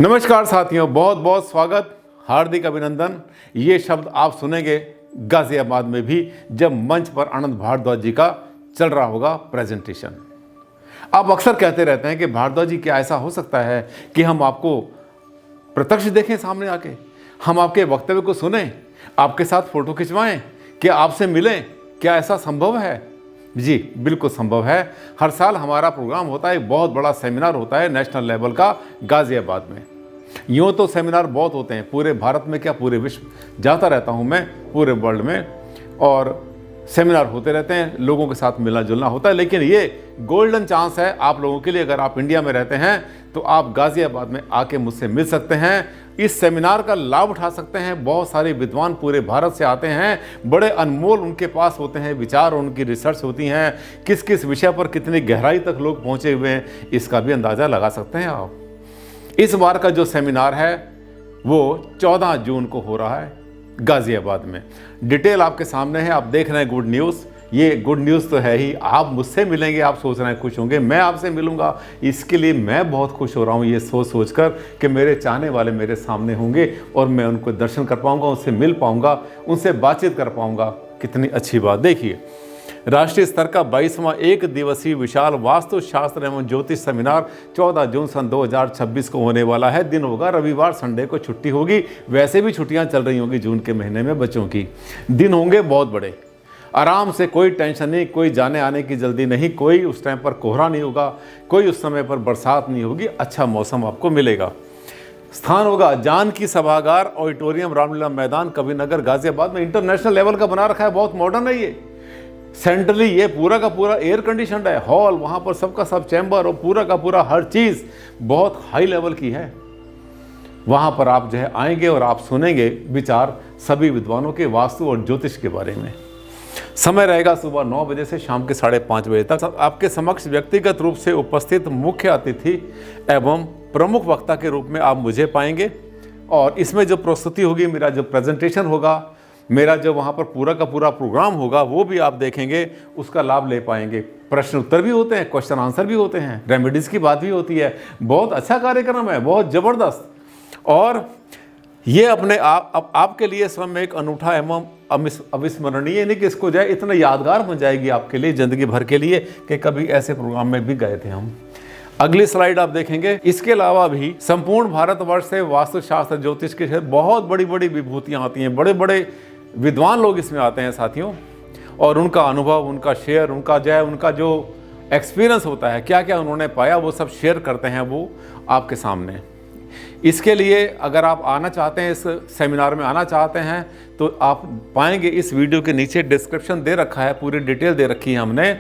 नमस्कार साथियों, बहुत बहुत स्वागत, हार्दिक अभिनंदन। ये शब्द आप सुनेंगे गाजियाबाद में भी जब मंच पर आनंद भारद्वाज जी का चल रहा होगा प्रेजेंटेशन। आप अक्सर कहते रहते हैं कि भारद्वाज जी, क्या ऐसा हो सकता है कि हम आपको प्रत्यक्ष देखें सामने आके, हम आपके वक्तव्य को सुने, आपके साथ फोटो खिंचवाएं, क्या आपसे मिलें, क्या ऐसा संभव है? जी बिल्कुल संभव है। हर साल हमारा प्रोग्राम होता है, एक बहुत बड़ा सेमिनार होता है नेशनल लेवल का गाजियाबाद में। यूँ तो सेमिनार बहुत होते हैं पूरे भारत में, क्या पूरे विश्व जाता रहता हूँ मैं, पूरे वर्ल्ड में, और सेमिनार होते रहते हैं, लोगों के साथ मिलना जुलना होता है। लेकिन ये गोल्डन चांस है आप लोगों के लिए, अगर आप इंडिया में रहते हैं तो आप गाजियाबाद में आके मुझसे मिल सकते हैं, इस सेमिनार का लाभ उठा सकते हैं। बहुत सारे विद्वान पूरे भारत से आते हैं, बड़े अनमोल उनके पास होते हैं विचार, उनकी रिसर्च होती हैं, किस किस विषय पर कितनी गहराई तक लोग पहुँचे हुए हैं इसका भी अंदाज़ा लगा सकते हैं आप। इस बार का जो सेमिनार है वो 14 जून को हो रहा है गाजियाबाद में। डिटेल आपके सामने है, आप देख रहे हैं गुड न्यूज़। ये गुड न्यूज़ तो है ही, आप मुझसे मिलेंगे, आप सोच रहे हैं खुश होंगे, मैं आपसे मिलूंगा, इसके लिए मैं बहुत खुश हो रहा हूँ, ये सोच सोच कर कि मेरे चाहने वाले मेरे सामने होंगे और मैं उनको दर्शन कर पाऊंगा, उनसे मिल पाऊंगा, उनसे बातचीत कर पाऊंगा। कितनी अच्छी बात। देखिए, राष्ट्रीय स्तर का 22वां एक दिवसीय विशाल वास्तुशास्त्र एवं ज्योतिष सेमिनार 14 जून सन 2026 को होने वाला है। दिन होगा रविवार, संडे को छुट्टी होगी, वैसे भी छुट्टियां चल रही होंगी जून के महीने में बच्चों की। दिन होंगे बहुत बड़े, आराम से, कोई टेंशन नहीं, कोई जाने आने की जल्दी नहीं, कोई उस टाइम पर कोहरा नहीं होगा, कोई उस समय पर बरसात नहीं होगी, अच्छा मौसम आपको मिलेगा। स्थान होगा जानकी सभागार, ऑडिटोरियम, रामलीला मैदान, कबीरनगर, गाजियाबाद में। इंटरनेशनल लेवल का बना रखा है, बहुत मॉडर्न है ये। सेंट्रली ये पूरा का पूरा एयर कंडीशनड है हॉल, वहाँ पर सबका सब चैम्बर और पूरा का पूरा हर चीज़ बहुत हाई लेवल की है। वहाँ पर आप जो है आएंगे और आप सुनेंगे विचार सभी विद्वानों के वास्तु और ज्योतिष के बारे में। समय रहेगा सुबह 9 बजे से शाम के 5:30 बजे तक। आपके समक्ष व्यक्तिगत रूप से उपस्थित मुख्य अतिथि एवं प्रमुख वक्ता के रूप में आप मुझे पाएंगे, और इसमें जो प्रस्तुति होगी, मेरा जो प्रेजेंटेशन होगा, मेरा जो वहाँ पर पूरा का पूरा प्रोग्राम होगा, वो भी आप देखेंगे, उसका लाभ ले पाएंगे। प्रश्न उत्तर भी होते हैं, क्वेश्चन आंसर भी होते हैं, रेमेडीज़ की बात भी होती है। बहुत अच्छा कार्यक्रम है, बहुत ज़बरदस्त। और ये अपने आपके लिए स्वयं में एक अनूठा एवं अविस्मरणीय, नहीं कि इसको जाए इतना यादगार बन जाएगी आपके लिए ज़िंदगी भर के लिए कि कभी ऐसे प्रोग्राम में भी गए थे हम। अगली स्लाइड आप देखेंगे। इसके अलावा भी संपूर्ण भारतवर्ष से वास्तुशास्त्र ज्योतिष के क्षेत्र बहुत बड़ी बड़ी विभूतियाँ आती हैं, बड़े बड़े विद्वान लोग इसमें आते हैं साथियों, और उनका अनुभव, उनका शेयर, उनका जो एक्सपीरियंस होता है, क्या क्या उन्होंने पाया, वो सब शेयर करते हैं वो आपके सामने। इसके लिए अगर आप आना चाहते हैं, इस सेमिनार में आना चाहते हैं, तो आप पाएंगे इस वीडियो के नीचे डिस्क्रिप्शन दे रखा है, पूरी डिटेल दे रखी है हमने।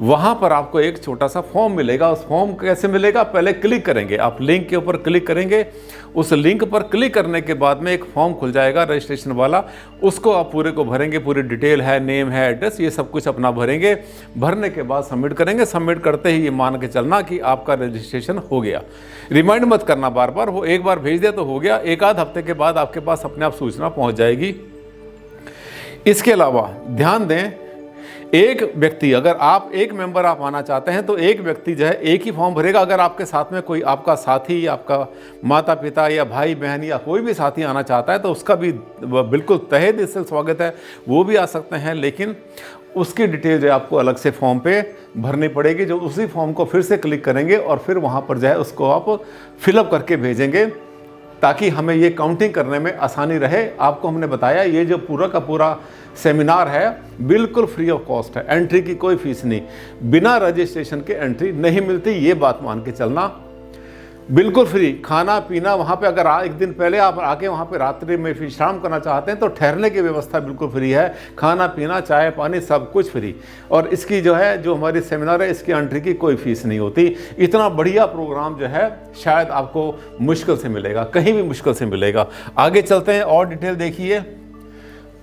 वहाँ पर आपको एक छोटा सा फॉर्म मिलेगा। उस फॉर्म कैसे मिलेगा? पहले क्लिक करेंगे, आप लिंक के ऊपर क्लिक करेंगे, उस लिंक पर क्लिक करने के बाद में एक फॉर्म खुल जाएगा रजिस्ट्रेशन वाला, उसको आप पूरे को भरेंगे, पूरी डिटेल है, नेम है, एड्रेस, ये सब कुछ अपना भरेंगे। भरने के बाद सबमिट करेंगे। सबमिट करते ही ये मान के चलना कि आपका रजिस्ट्रेशन हो गया। रिमाइंड मत करना बार बार, वो एक बार भेज दिया तो हो गया, एक आध हफ्ते के बाद आपके पास अपने आप सूचना पहुँच जाएगी। इसके अलावा ध्यान दें, एक व्यक्ति, अगर आप एक मेंबर आप आना चाहते हैं तो एक व्यक्ति जो है एक ही फॉर्म भरेगा। अगर आपके साथ में कोई आपका साथी, आपका माता पिता या भाई बहन या कोई भी साथी आना चाहता है तो उसका भी बिल्कुल तहे दिल से स्वागत है, वो भी आ सकते हैं। लेकिन उसकी डिटेल जो है आपको अलग से फॉर्म पे भरनी पड़ेगी, जो उसी फॉर्म को फिर से क्लिक करेंगे और फिर वहाँ पर जो है उसको आप फिलअप करके भेजेंगे, ताकि हमें ये काउंटिंग करने में आसानी रहे। आपको हमने बताया ये जो पूरा का पूरा सेमिनार है बिल्कुल फ्री ऑफ कॉस्ट है, एंट्री की कोई फीस नहीं, बिना रजिस्ट्रेशन के एंट्री नहीं मिलती, ये बात मान के चलना। बिल्कुल फ्री खाना पीना, वहाँ पे अगर एक दिन पहले आप आके वहाँ पे रात्रि में विश्राम करना चाहते हैं तो ठहरने की व्यवस्था बिल्कुल फ्री है, खाना पीना, चाय पानी सब कुछ फ्री। और इसकी जो है, जो हमारी सेमिनार है, इसकी एंट्री की कोई फीस नहीं होती। इतना बढ़िया प्रोग्राम जो है शायद आपको मुश्किल से मिलेगा, कहीं भी मुश्किल से मिलेगा। आगे चलते हैं और डिटेल देखिए।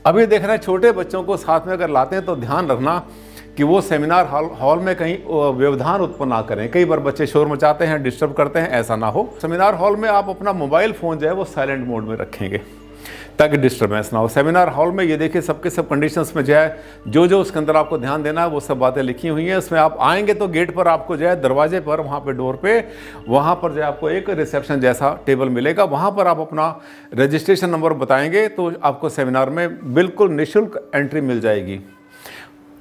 अभी देख रहे हैं छोटे बच्चों को साथ में अगर लाते हैं तो ध्यान रखना कि वो सेमिनार हॉल में कहीं व्यवधान उत्पन्न ना करें। कई बार बच्चे शोर मचाते हैं, डिस्टर्ब करते हैं, ऐसा ना हो। सेमिनार हॉल में आप अपना मोबाइल फ़ोन जो है वो साइलेंट मोड में रखेंगे, ताकि डिस्टर्बेंस ना हो। सेमिनार हॉल में ये देखिए सबके सब कंडीशंस में जो है जो उसके अंदर आपको ध्यान देना है वो सब बातें लिखी हुई हैं। उसमें आप आएंगे तो गेट पर आपको जो है दरवाजे पर वहाँ पे डोर पे वहाँ पर जो है आपको एक रिसेप्शन जैसा टेबल मिलेगा। वहाँ पर आप अपना रजिस्ट्रेशन नंबर बताएंगे तो आपको सेमिनार में बिल्कुल निःशुल्क एंट्री मिल जाएगी।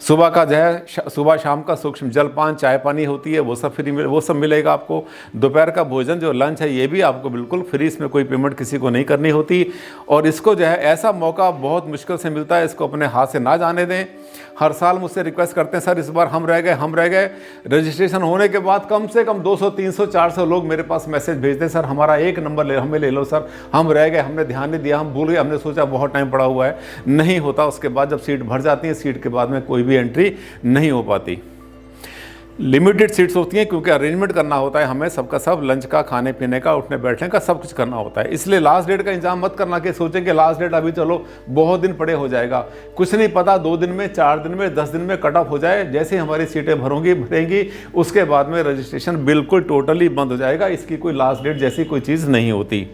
सुबह का जो है सुबह शाम का सूक्ष्म जलपान चाय पानी होती है वो सब मिलेगा आपको। दोपहर का भोजन जो लंच है ये भी आपको बिल्कुल फ्री, इसमें कोई पेमेंट किसी को नहीं करनी होती। और इसको जो है ऐसा मौका बहुत मुश्किल से मिलता है, इसको अपने हाथ से ना जाने दें। हर साल मुझसे रिक्वेस्ट करते हैं सर इस बार हम रह गए। रजिस्ट्रेशन होने के बाद कम से कम 200 300 400 लोग मेरे पास मैसेज भेजते हैं, सर हमारा एक नंबर हमें ले लो सर, हम रह गए, हमने ध्यान नहीं दिया, हम भूल गए, हमने सोचा बहुत टाइम पड़ा हुआ है। नहीं होता, उसके बाद जब सीट भर जाती है सीट के बाद में कोई भी एंट्री नहीं हो पाती। लिमिटेड सीट्स होती हैं क्योंकि अरेंजमेंट करना होता है हमें सबका सब, लंच का, खाने पीने का, उठने बैठने का सब कुछ करना होता है। इसलिए लास्ट डेट का इंतजाम मत करना कि सोचें कि लास्ट डेट अभी चलो बहुत दिन पड़े हो जाएगा। कुछ नहीं पता, 2 दिन में, 4 दिन में, 10 दिन में कट ऑफ हो जाए। जैसे हमारी सीटें भरेंगी उसके बाद में रजिस्ट्रेशन बिल्कुल टोटली बंद हो जाएगा। इसकी कोई लास्ट डेट जैसी कोई चीज़ नहीं होती।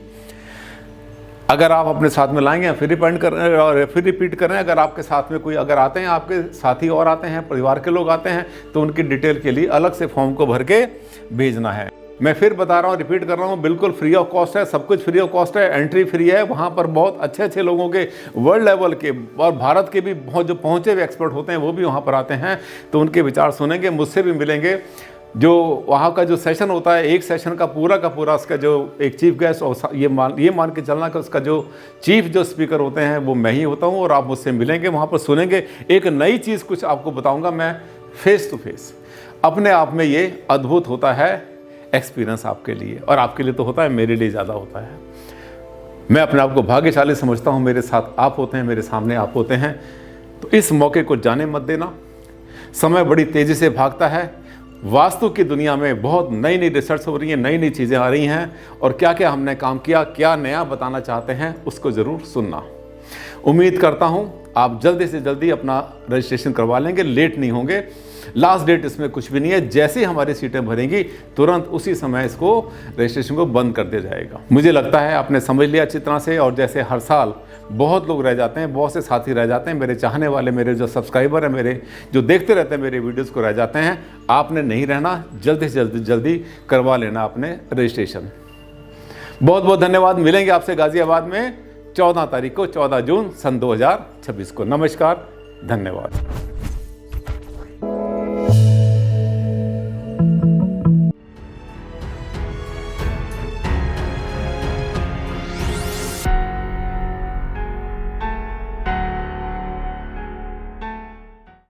अगर आप अपने साथ में लाएंगे फिर रिपीट करें। अगर आपके साथ में कोई अगर आते हैं, आपके साथी और आते हैं, परिवार के लोग आते हैं, तो उनकी डिटेल के लिए अलग से फॉर्म को भर के भेजना है। मैं फिर बता रहा हूँ, रिपीट कर रहा हूँ, बिल्कुल फ्री ऑफ कॉस्ट है, सब कुछ फ्री ऑफ कॉस्ट है, एंट्री फ्री है। वहाँ पर बहुत अच्छे लोगों के, वर्ल्ड लेवल के और भारत के भी बहुत जो पहुँचे हुए एक्सपर्ट होते हैं वो भी वहाँ पर आते हैं, तो उनके विचार सुनेंगे, मुझसे भी मिलेंगे। जो वहाँ का जो सेशन होता है, एक सेशन का पूरा उसका जो एक चीफ गेस्ट, और ये मान के चलना कि उसका जो चीफ जो स्पीकर होते हैं वो मैं ही होता हूँ, और आप मुझसे मिलेंगे, वहाँ पर सुनेंगे। एक नई चीज़ कुछ आपको बताऊँगा मैं फेस टू फेस। अपने आप में ये अद्भुत होता है एक्सपीरियंस आपके लिए, और आपके लिए तो होता है, मेरे लिए ज़्यादा होता है। मैं अपने आप को भाग्यशाली समझता हूँ, मेरे साथ आप होते हैं, मेरे सामने आप होते हैं। तो इस मौके को जाने मत देना। समय बड़ी तेज़ी से भागता है। वास्तु की दुनिया में बहुत नई रिसर्च हो रही है, नई चीज़ें आ रही हैं, और क्या क्या हमने काम किया, क्या नया बताना चाहते हैं, उसको ज़रूर सुनना। उम्मीद करता हूं आप जल्दी से जल्दी अपना रजिस्ट्रेशन करवा लेंगे, लेट नहीं होंगे। लास्ट डेट इसमें कुछ भी नहीं है, जैसे ही हमारी सीटें भरेंगी तुरंत उसी समय इसको रजिस्ट्रेशन को बंद कर दिया जाएगा। मुझे लगता है आपने समझ लिया अच्छी तरह से। और जैसे हर साल बहुत लोग रह जाते हैं, बहुत से साथी रह जाते हैं, मेरे चाहने वाले, मेरे जो सब्सक्राइबर हैं, मेरे जो देखते रहते हैं मेरे वीडियोस को, रह जाते हैं। आपने नहीं रहना, जल्दी से जल्दी करवा लेना अपने रजिस्ट्रेशन। बहुत बहुत धन्यवाद। मिलेंगे आपसे गाजियाबाद में 14 तारीख को, 14 जून सन 2026 को। नमस्कार, धन्यवाद।